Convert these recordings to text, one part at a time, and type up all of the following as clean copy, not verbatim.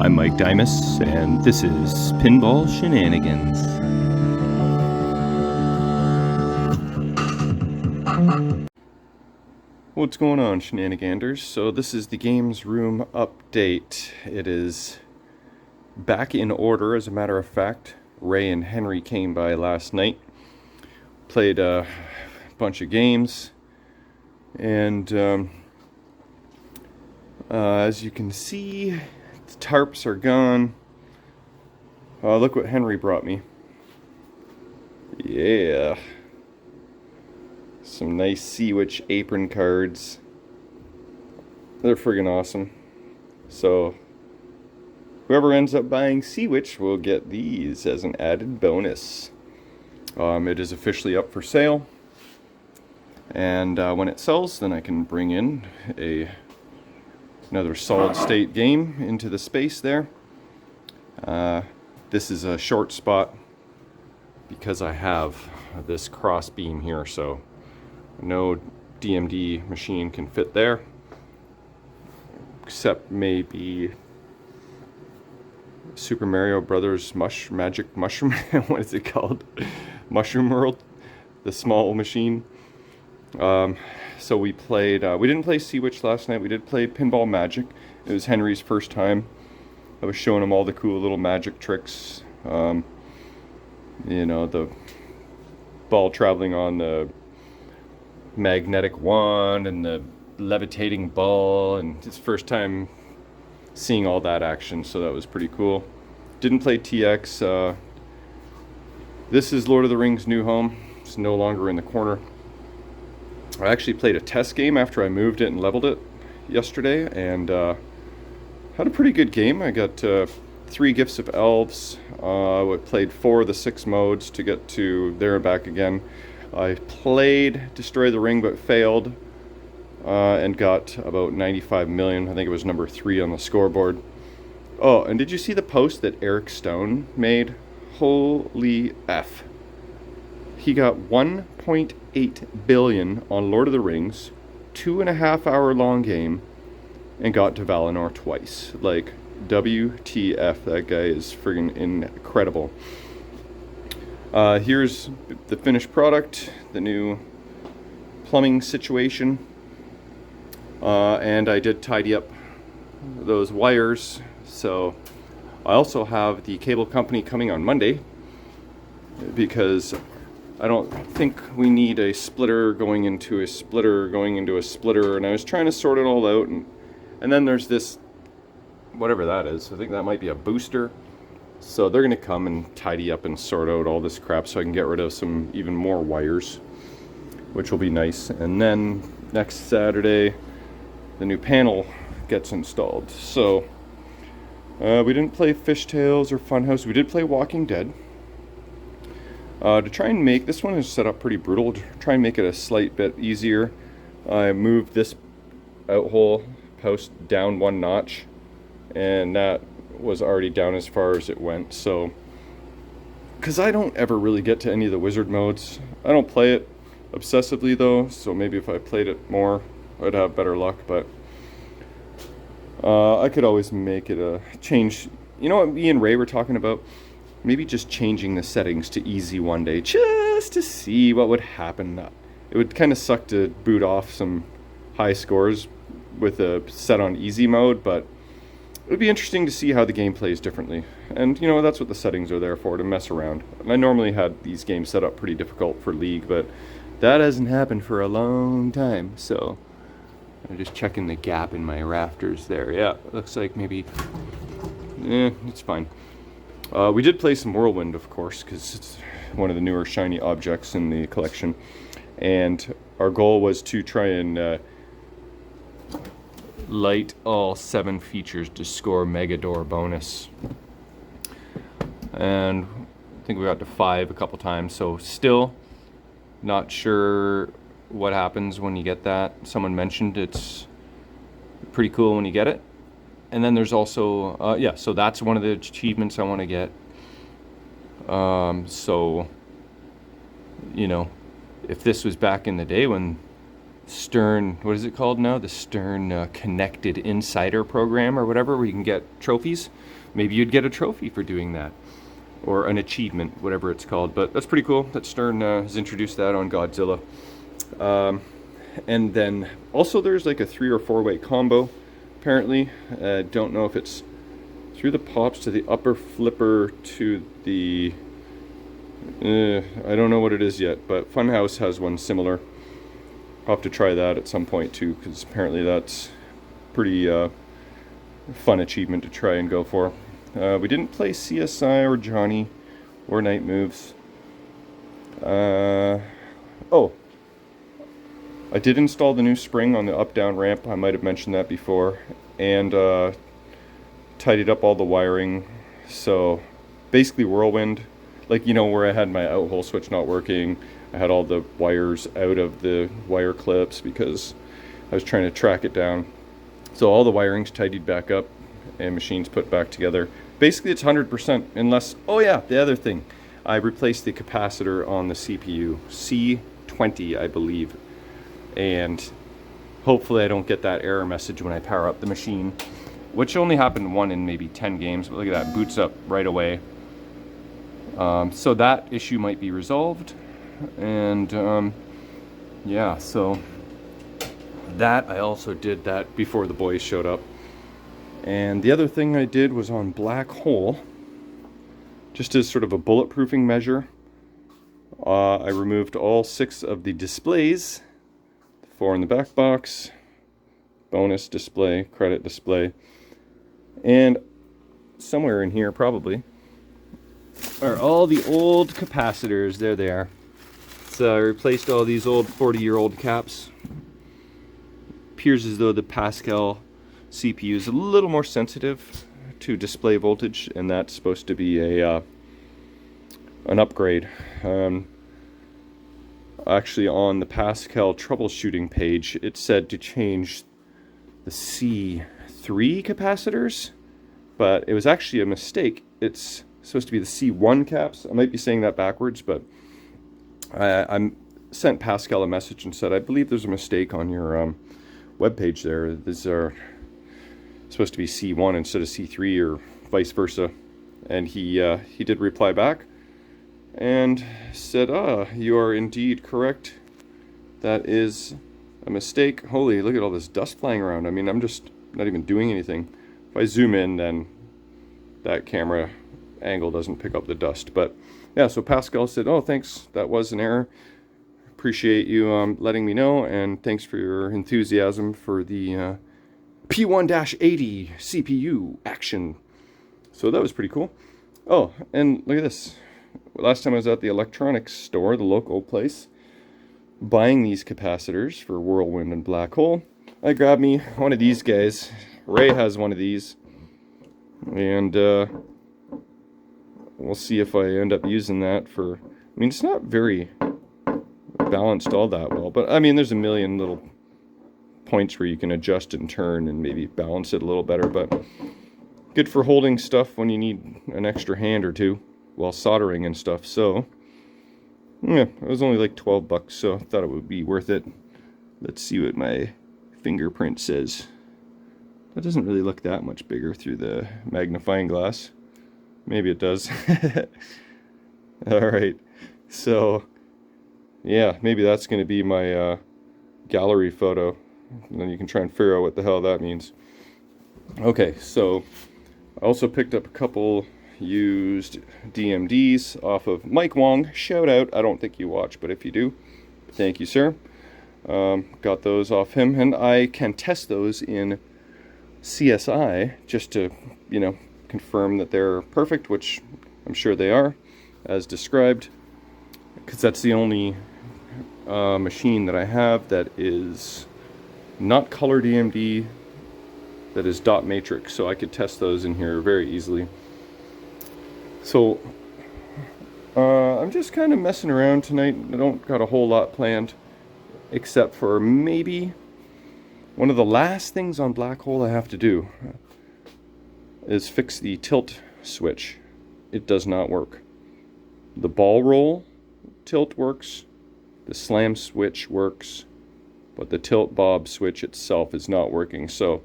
I'm Mike Dimas, and this is Pinball Shenanigans. What's going on, Shenaniganders? So this is the games room update. It is back in order, as a matter of fact. Ray and Henry came by last night, played a bunch of games, and as you can see, the tarps are gone. Look what Henry brought me. Yeah. Some nice Sea Witch apron cards. They're friggin' awesome. So, whoever ends up buying Sea Witch will get these as an added bonus. It is officially up for sale. And when it sells, then I can bring in another solid state game into the space there. This is a short spot because I have this cross beam here, so no DMD machine can fit there, except maybe Super Mario Brothers Magic Mushroom. What is it called? Mushroom World, the small machine. So we played. We didn't play Sea Witch last night. We did play Pinball Magic. It was Henry's first time. I was showing him all the cool little magic tricks. You know, the ball traveling on the magnetic wand and the levitating ball, and his first time seeing all that action, so that was pretty cool. Didn't play TX. This is Lord of the Rings New Home. It's no longer in the corner. I actually played a test game after I moved it and leveled it yesterday, and had a pretty good game. I got 3 Gifts of Elves. I played 4 of the 6 modes to get to there and back again. I played Destroy the Ring but failed, and got about 95 million. I think it was number 3 on the scoreboard. Oh, and did you see the post that Eric Stone made? Holy F. He got 1.8 billion on Lord of the Rings, 2.5 hour long game, and got to Valinor twice. Like, WTF, that guy is friggin' incredible. Here's the finished product, the new plumbing situation, and I did tidy up those wires. So I also have the cable company coming on Monday, because I don't think we need a splitter going into a splitter going into a splitter, and I was trying to sort it all out, and then there's this, whatever that is. I think that might be a booster. So they're going to come and tidy up and sort out all this crap so I can get rid of some even more wires, which will be nice. And then next Saturday, the new panel gets installed. So we didn't play Fishtails or Funhouse. We did play Walking Dead. To try and make, this one is set up pretty brutal, to try and make it a slight bit easier, I moved this out-hole post down 1 notch, and that was already down as far as it went. So, because I don't ever really get to any of the wizard modes. I don't play it obsessively though, so maybe if I played it more I'd have better luck, but I could always make it a change. You know what me and Ray were talking about? Maybe just changing the settings to easy one day, just to see what would happen. It would kind of suck to boot off some high scores with a set on easy mode, but it would be interesting to see how the game plays differently. And, you know, that's what the settings are there for, to mess around. I normally had these games set up pretty difficult for League, but that hasn't happened for a long time. So I'm just checking the gap in my rafters there. Yeah, looks like maybe, it's fine. We did play some Whirlwind, of course, because it's one of the newer shiny objects in the collection. And our goal was to try and light all 7 features to score Megador bonus. And I think we got to 5 a couple times, so still not sure what happens when you get that. Someone mentioned it's pretty cool when you get it. And then there's also, so that's one of the achievements I want to get. So, you know, if this was back in the day when Stern, what is it called now? The Stern Connected Insider program or whatever, where you can get trophies. Maybe you'd get a trophy for doing that, or an achievement, whatever it's called. But that's pretty cool that Stern has introduced that on Godzilla. And then also there's like a 3 or 4 way combo, apparently. Don't know if it's through the pops to the upper flipper to the... I don't know what it is yet, but Funhouse has one similar. I'll have to try that at some point too, because apparently that's pretty fun achievement to try and go for. We didn't play CSI or Johnny or Night Moves. Oh, I did install the new spring on the up-down ramp. I might have mentioned that before, and tidied up all the wiring. So basically Whirlwind, like, you know, where I had my out-hole switch not working, I had all the wires out of the wire clips because I was trying to track it down. So all the wiring's tidied back up and machines put back together. Basically it's 100% unless, oh yeah, the other thing, I replaced the capacitor on the CPU, C20 I believe, and hopefully I don't get that error message when I power up the machine, which only happened 1 in maybe 10 games, but look at that, boots up right away. So that issue might be resolved, and yeah, so that I also did that before the boys showed up. And the other thing I did was on Black Hole, just as sort of a bulletproofing measure, I removed all 6 of the displays, 4 in the back box, bonus display, credit display, and somewhere in here probably are all the old capacitors. There they are. So I replaced all these old 40-year-old caps. Appears as though the Pascal CPU is a little more sensitive to display voltage, and that's supposed to be a an upgrade. Actually, on the Pascal troubleshooting page, it said to change the C3 capacitors, but it was actually a mistake. It's supposed to be the C1 caps. I might be saying that backwards, but I sent Pascal a message and said, I believe there's a mistake on your web page there. These are supposed to be C1 instead of C3 or vice versa. And he did reply back and said, you are indeed correct. That is a mistake. Holy, look at all this dust flying around. I mean, I'm just not even doing anything. If I zoom in, then that camera angle doesn't pick up the dust. But yeah, so Pascal said, oh, thanks, that was an error. Appreciate you letting me know, and thanks for your enthusiasm for the P1-80 CPU action. So that was pretty cool. Oh, and look at this. Last time I was at the electronics store, the local place, buying these capacitors for Whirlwind and Black Hole, I grabbed me one of these guys. Ray has one of these, and we'll see if I end up using that for, I mean, it's not very balanced all that well, but I mean, there's a million little points where you can adjust and turn and maybe balance it a little better, but good for holding stuff when you need an extra hand or two while soldering and stuff. So yeah, it was only like 12 bucks, so I thought it would be worth it. Let's see what my fingerprint says. That doesn't really look that much bigger through the magnifying glass. Maybe it does. Alright, so yeah, maybe that's going to be my gallery photo. And then you can try and figure out what the hell that means. Okay, so I also picked up a couple used DMDs off of Mike Wong. Shout out. I don't think you watch, but if you do, thank you, sir. Got those off him, and I can test those in CSI just to, you know, confirm that they're perfect, which I'm sure they are, as described, because that's the only machine that I have that is not color DMD, that is dot matrix, so I could test those in here very easily. So I'm just kind of messing around tonight. I don't got a whole lot planned, except for maybe one of the last things on Black Hole I have to do is fix the tilt switch. It does not work. The ball roll tilt works, the slam switch works, but the tilt bob switch itself is not working. So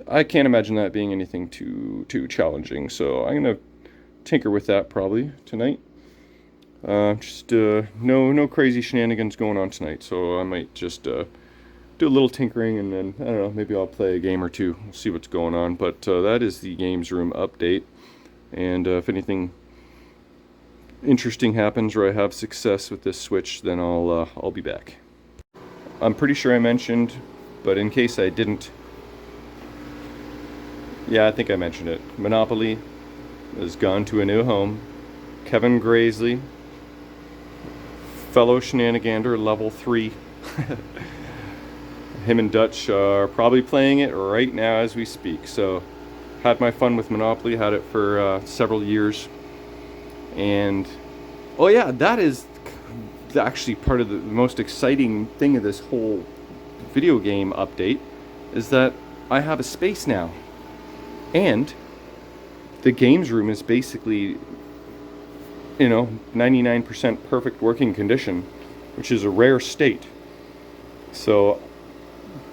I can't imagine that being anything too challenging. So I'm gonna tinker with that probably tonight. Just no crazy shenanigans going on tonight. So I might just do a little tinkering, and then I don't know, maybe I'll play a game or two. We'll see what's going on. But that is the games room update. And if anything interesting happens or I have success with this switch, then I'll be back. I'm pretty sure I mentioned, but in case I didn't, yeah, I think I mentioned it. Monopoly has gone to a new home. Kevin Graisley, fellow shenanigander, level 3. Him and Dutch are probably playing it right now as we speak. So, had my fun with Monopoly, had it for several years. And, oh yeah, that is actually part of the most exciting thing of this whole video game update, is that I have a space now. And the games room is basically, 99% perfect working condition, which is a rare state. So,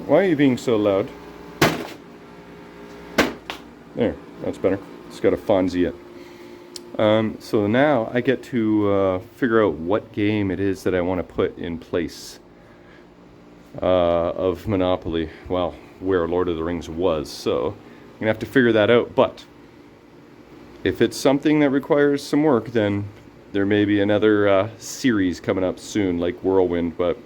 why are you being so loud? There, that's better. It's got a Fonzie it. So now I get to figure out what game it is that I want to put in place of Monopoly. Well, where Lord of the Rings was. So I'm gonna have to figure that out. But if it's something that requires some work, then there may be another series coming up soon, like Whirlwind. But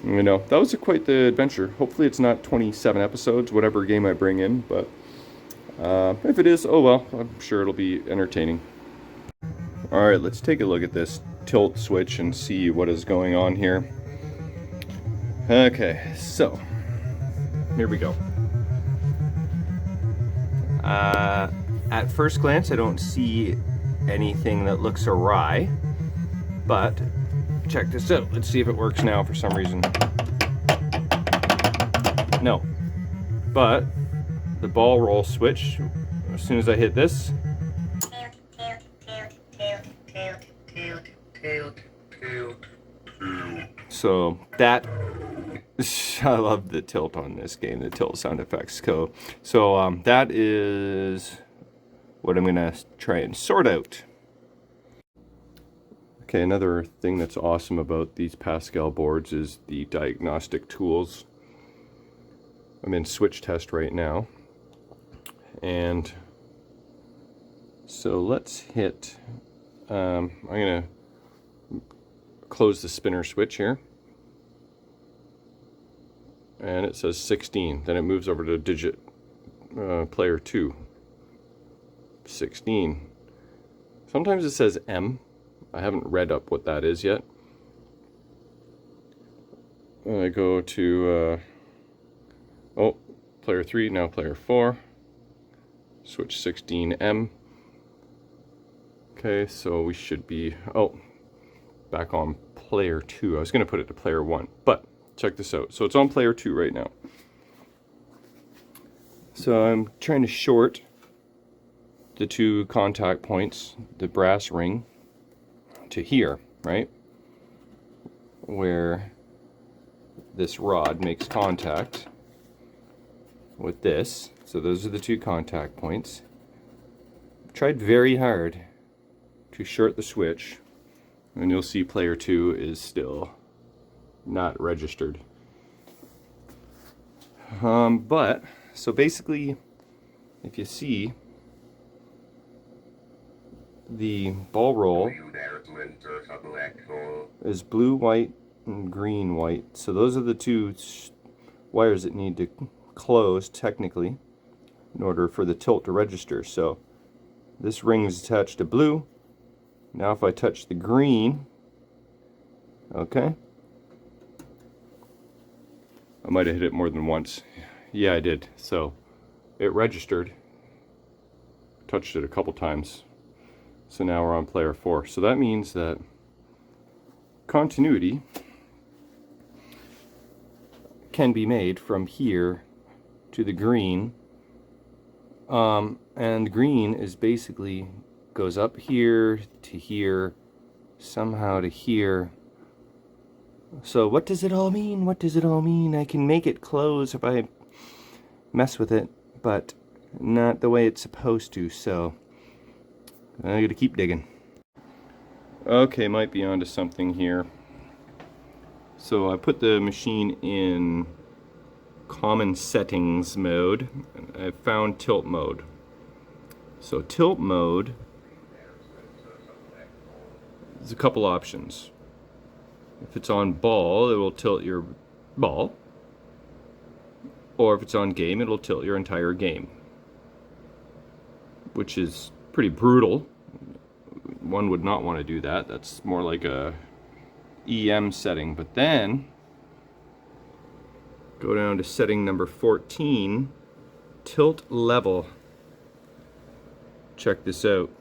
that was quite the adventure. Hopefully it's not 27 episodes, whatever game I bring in. But if it is, oh well, I'm sure it'll be entertaining. Alright, let's take a look at this tilt switch and see what is going on here. Okay, so here we go. At first glance, I don't see anything that looks awry, but check this out. Let's see if it works now for some reason. No, but the ball roll switch, as soon as I hit this, so that, I love the tilt on this game, the tilt sound effects. So that is what I'm gonna try and sort out. Okay, another thing that's awesome about these Pascal boards is the diagnostic tools. I'm in switch test right now. And so let's hit, I'm going to close the spinner switch here. And it says 16. Then it moves over to digit player 2. 16. Sometimes it says M. I haven't read up what that is yet. I go to, player 3, now player 4. Switch 16M. Okay, so we should be, back on player 2. I was going to put it to player 1, but check this out. So it's on player 2 right now. So I'm trying to short the 2 contact points, the brass ring, to here, right? Where this rod makes contact with this. So those are the 2 contact points. I've tried very hard to short the switch, and you'll see player 2 is still not registered. But, so basically, if you see, the ball roll is blue, white, and green, white. So those are the 2 wires that need to close, technically, in order for the tilt to register. So this ring is attached to blue. Now if I touch the green, okay, I might have hit it more than once. Yeah, I did. So it registered. Touched it a couple times. So now we're on player 4. So that means that continuity can be made from here to the green. And green is basically goes up here to here, somehow to here. So what does it all mean? What does it all mean? I can make it close if I mess with it, but not the way it's supposed to, so I gotta keep digging. Okay, might be onto something here. So I put the machine in common settings mode, and I found tilt mode. So tilt mode, there's a couple options. If it's on ball, it will tilt your ball. Or if it's on game, it'll tilt your entire game. Which is pretty brutal. One would not want to do that. That's more like a EM setting. But then, go down to setting number 14, tilt level. Check this out.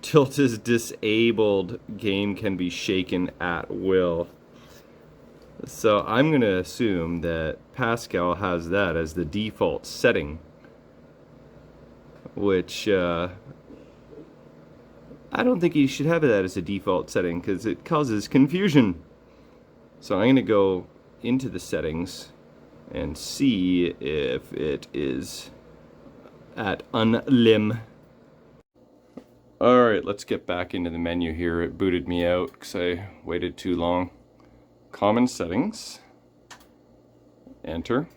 Tilt is disabled. Game can be shaken at will. So I'm going to assume that Pascal has that as the default setting, which I don't think you should have that as a default setting because it causes confusion. So I'm going to go into the settings and see if it is at unlim. Alright, let's get back into the menu here. It booted me out because I waited too long. Common settings. Enter.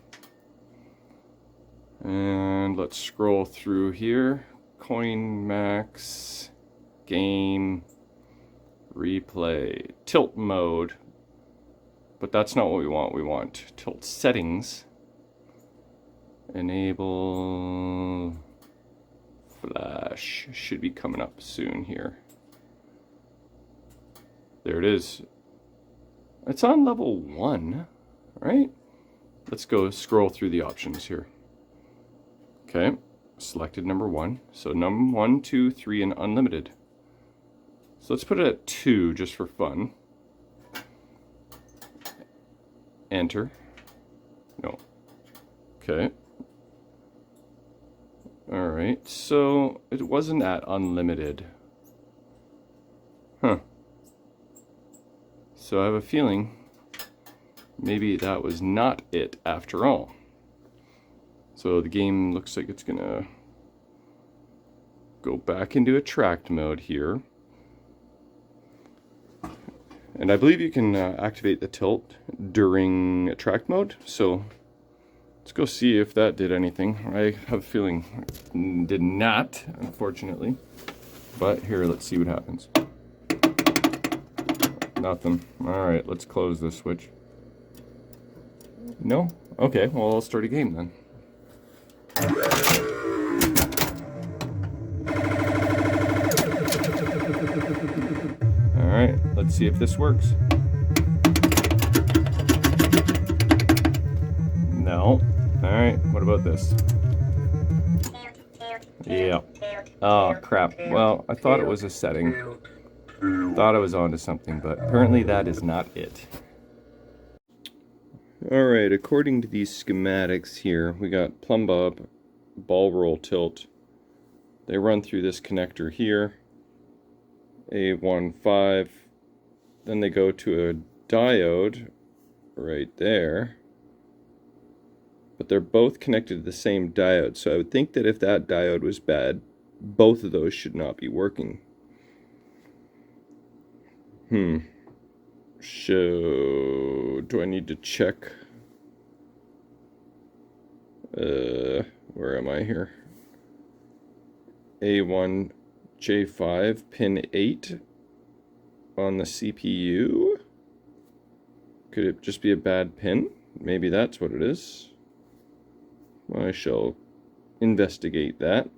And let's scroll through here. Coin max. Game. Replay. Tilt mode. But that's not what we want. We want tilt settings. Enable. Flash should be coming up soon here. There it is. It's on level 1, right? Let's go scroll through the options here. Okay, selected number 1. So number 1, 2, 3, and unlimited. So let's put it at 2 just for fun. Enter. No. Okay. Alright, so it wasn't at unlimited. Huh. So I have a feeling maybe that was not it after all. So the game looks like it's gonna go back into attract mode here. And I believe you can activate the tilt during attract mode, so let's go see if that did anything. I have a feeling it did not, unfortunately. But here, let's see what happens. Nothing. Alright, let's close this switch. No? Okay, well, I'll start a game then. Alright, let's see if this works. No. Alright, what about this? Yeah. Oh, crap. Well, I thought it was a setting. Thought I was onto something, but apparently that is not it. Alright, according to these schematics here, we got plumb bob, ball roll tilt. They run through this connector here. A15. Then they go to a diode right there. But they're both connected to the same diode, so I would think that if that diode was bad, both of those should not be working. So, do I need to check? Where am I here? A1 J5 pin 8 on the CPU? Could it just be a bad pin? Maybe that's what it is. I shall investigate that.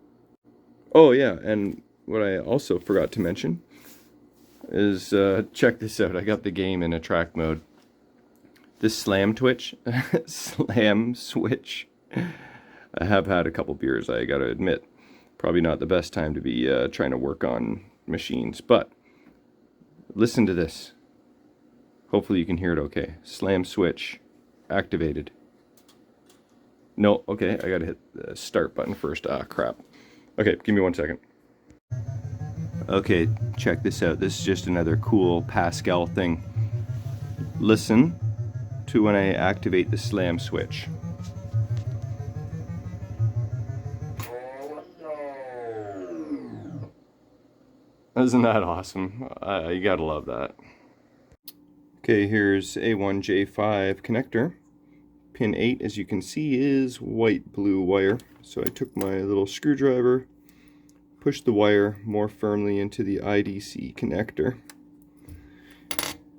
Oh yeah, and what I also forgot to mention is, check this out. I got the game in attract mode. This slam switch, I have had a couple beers, I gotta admit. Probably not the best time to be trying to work on machines, but listen to this. Hopefully you can hear it okay. Slam switch activated. No, okay, I gotta hit the start button first. Ah, crap. Okay, give me 1 second. Okay, check this out. This is just another cool Pascal thing. listen to when I activate the slam switch. Isn't that awesome? You gotta love that. Okay, here's A1J5 connector. Pin 8, as you can see, is white-blue wire. So I took my little screwdriver, pushed the wire more firmly into the IDC connector.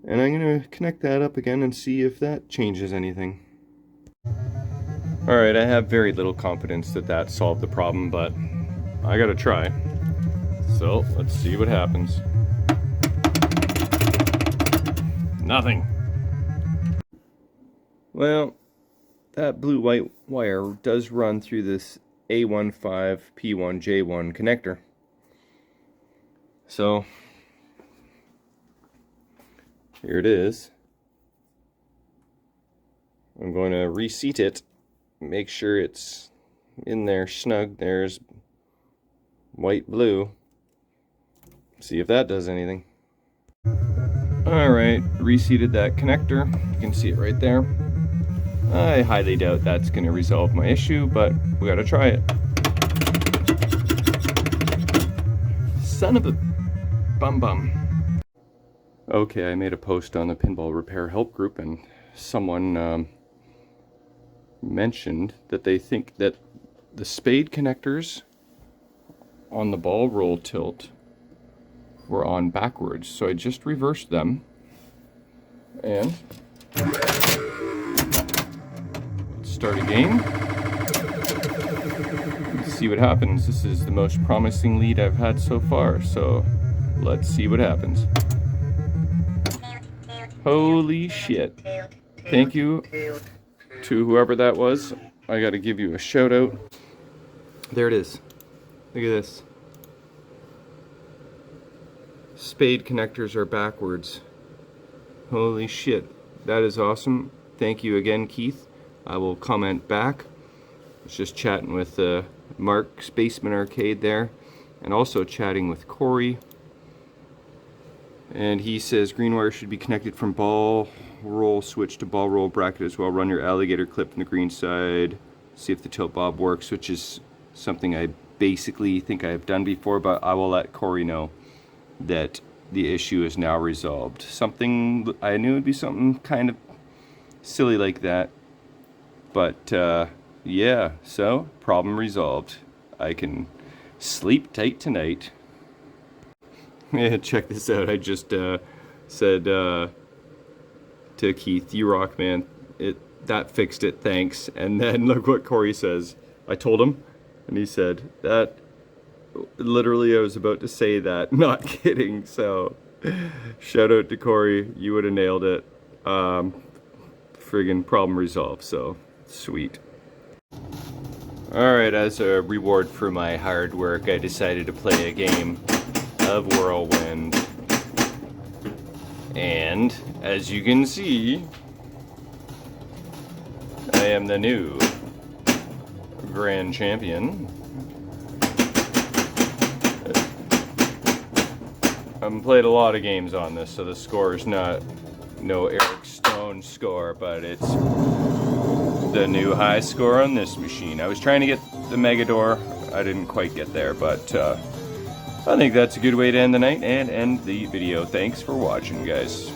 And I'm going to connect that up again and see if that changes anything. Alright, I have very little confidence that that solved the problem, but I gotta try. So, let's see what happens. Nothing. Well, that blue-white wire does run through this A15P1J1 connector. So, here it is. I'm going to reseat it, make sure it's in there snug. There's white-blue. See if that does anything. Alright, reseated that connector. You can see it right there. I highly doubt that's going to resolve my issue, but we gotta try it. Son of a bum. Okay, I made a post on the Pinball Repair Help Group, and someone mentioned that they think that the spade connectors on the ball roll tilt were on backwards, so I just reversed them and start a game. Let's see what happens. This is the most promising lead I've had so far, so let's see what happens. Holy shit. Thank you to whoever that was. I gotta give you a shout out. There it is. Look at this. Spade connectors are backwards. Holy shit. That is awesome. Thank you again, Keith. I will comment back. I was just chatting with Mark's Basement Arcade there, and also chatting with Corey. And he says green wire should be connected from ball roll switch to ball roll bracket as well. Run your alligator clip from the green side. See if the tilt bob works, which is something I basically think I've done before, but I will let Corey know that the issue is now resolved. Something, I knew it would be something kind of silly like that, but yeah, so problem resolved. I can sleep tight tonight. Yeah, check this out. I just said to Keith, "You rock, man. That fixed it, thanks." And then look what Corey says. I told him, and he said, "That literally, I was about to say that, not kidding." So, shout out to Corey. You would have nailed it. Friggin' problem resolved. So, sweet. Alright, as a reward for my hard work, I decided to play a game of Whirlwind. And, as you can see, I am the new Grand Champion. I've played a lot of games on this, so the score is not no Eric Stone score, but it's the new high score on this machine. I was trying to get the Megador. I didn't quite get there, but I think that's a good way to end the night and end the video. Thanks for watching, guys.